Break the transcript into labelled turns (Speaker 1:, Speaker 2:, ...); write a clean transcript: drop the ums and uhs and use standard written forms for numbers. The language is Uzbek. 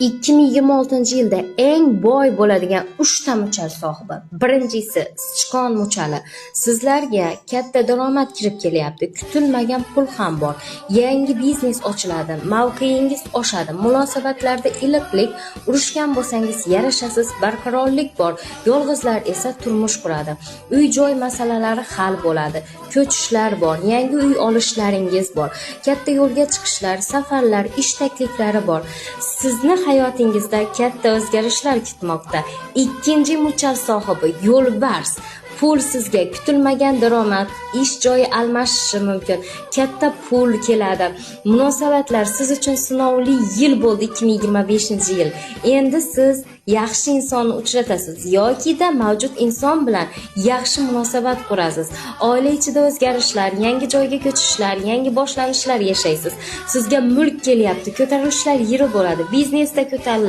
Speaker 1: 2026-yilda eng boy bo'ladigan 3 ta muchal sohibi. Birinchisi sichqon muchali. Sizlarga katta daromad kirib kelyapti. Kutilmagan pul ham bor. Yangi biznes ochiladi, mavqeingiz oshadi, munosabatlarda iliqlik, urushgan bo'lsangiz yarashasiz, barqarorlik bor. Yolg'izlar esa turmush quradi. Uy-joy masalalari hal bo'ladi. Ko'chishlar bor, yangi uy olishlaringiz bor. Katta yo'lga chiqishlar, safarlar, ish takliflari bor. Sizni hayotingizda katta o'zgarishlar kutmoqda. Ikkinchi muchal sohibi yo'lbars. Pul sizga kutilmagan daromad, ish joyi almashishi mumkin. Katta pul keladi. Munosabatlar siz uchun sinovli yil bo'ldi 2025-yil. Endi siz yaxshi insonni uchratasiz yoki-da mavjud inson bilan yaxshi munosabat qurasiz. Oila ichida o'zgarishlar, yangi joyga ko'chishlar, yangi boshlanishlar yashaysiz. Sizga mulk kelyapti, ko'tarilishlar yiri bo'ladi. Biznesda ko'tariladi.